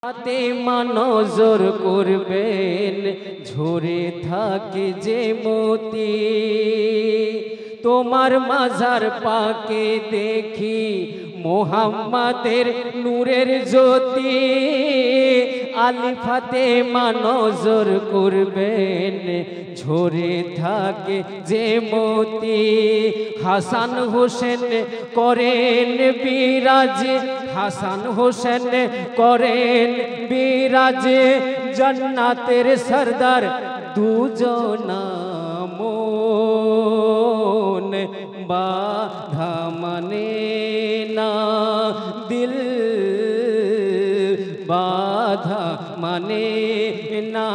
ফাতেমা নজর করবেন ঝরে থাকে যে মতি, তোমার মাজার পাকে দেখি মোহাম্মদের নূরের জ্যোতি। আলী ফাতেমা নজর করবেন ঝরে থাকে যে মতি, হাসান হোসেন করেন বিরাজ, হাসান হোসেন করেন বিরাজ, জান্নাতের সরদার দুজনা মন বাধা মানে না, দিল বাধা মানে না।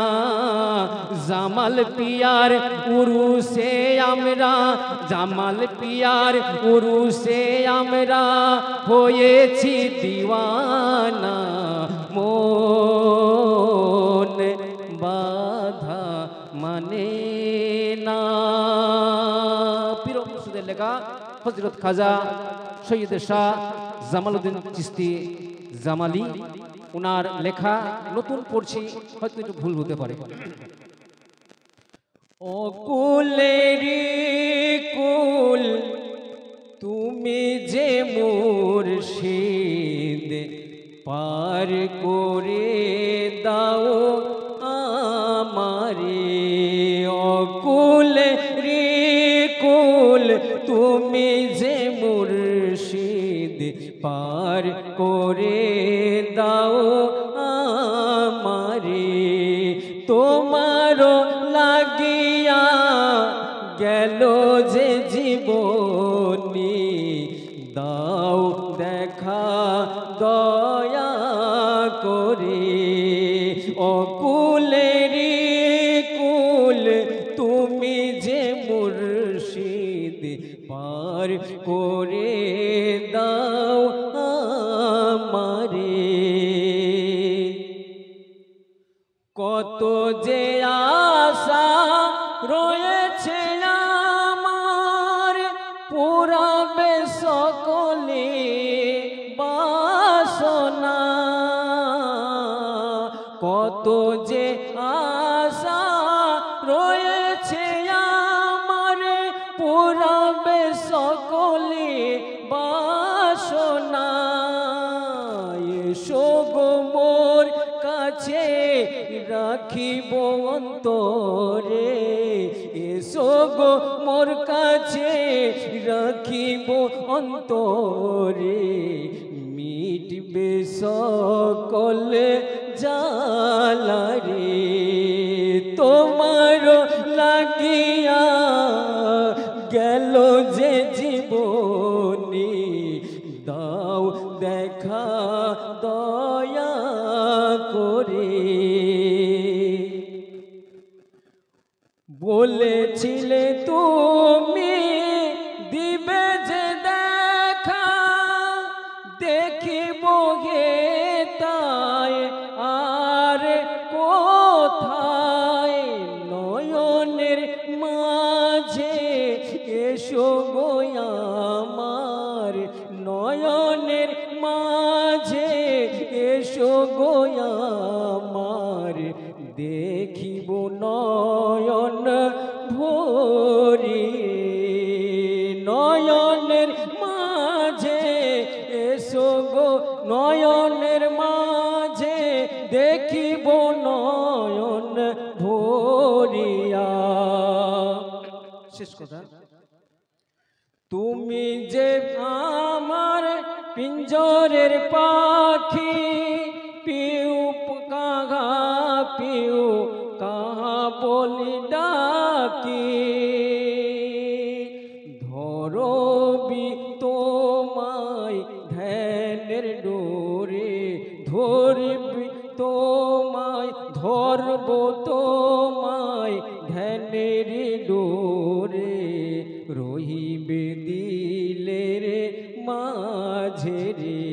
জামাল পিয়ার উরুসে আমরা, জামাল পিয়ার উরুসে আমরা হয়েছি দিওয়ানা, মন বাধা মানে না। পীর মুর্শিদের লেখা হযরত খাজা সৈয়দ শাহ জামালউদ্দিন চিশতি জামালি, ওনার লেখা নতুন পড়ছি, হয়তো একটু ভুল হতে পারে। অকুলেরি কুল তুমি যে মুর্শিদ, পার করে দাও আমারে। অকুলেরি কুল তুমি যে মুর্শিদ, পার করে দাও আমারে। তোমার লাগিয়া গেল যে জীবনী, দাও দেখা দয়া করে। অকুলেরি কুল তুমি যে মুর্শিদ, পার করে দাও আমারে। কত যে আশা রয়েছে আমার, পুরাবে সকলে বাসনা। কত যে আশা রয়েছে আমার, পুরাবে সকলে বাসনা। এসো গো মোর কাছে রাখিব অন্তরে, এসো গো মোর কাছে রাখিব অন্তরে। মিটবে সকল জ্বালা রে, তোমার লাগিয়া গেল যে জীবনী, দাও দেখা দয়া করে। বলেছিলে তুমি দিবে যে দেখা, দেখিব গে তাই আর কোথায়। নয়নের মাঝে এসো গো আমার, নয়নের মাঝে এসো গো আমার। দেখিব নয়ন ভরি, নয়নের মাঝে এসো গো, নয়নের মাঝে দেখিব নয়ন ভরিয়া। শেষ কথা। তুমি যে আমার পিঞ্জরের পাখি, পিউ কাহা পিউ কাহা বলি ডাকি। ধরবি তোমায় ধ্যানের ডোরে, ধরবি তোমায়, ধরব তোমায় ধ্যানের ডোরে। রহিবে দিলের মাঝে রে,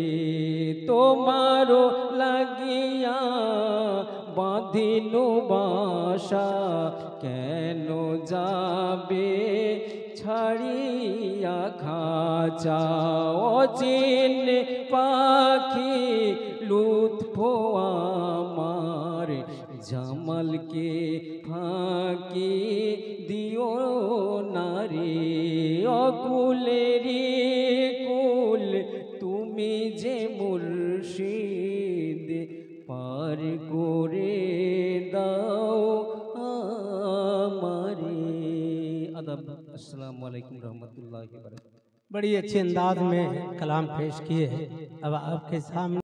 তোমারও লাগিয়া বাঁধিনু বাসা। কেন যাবে ছাড়িয়া খাঁচা, অচিন পাখি লুৎফ আমার জামালকে ফাঁকি দিও নারে অকুলেরি কুল তুমি যে মুর্শিদ পার করে দাও আমারে। अदब अस्सलाम वालेकुम रहमतुल्लाहि व बरकातहू। बड़ी अच्छे अंदाज में कलाम पेश किए। अब आपके सामने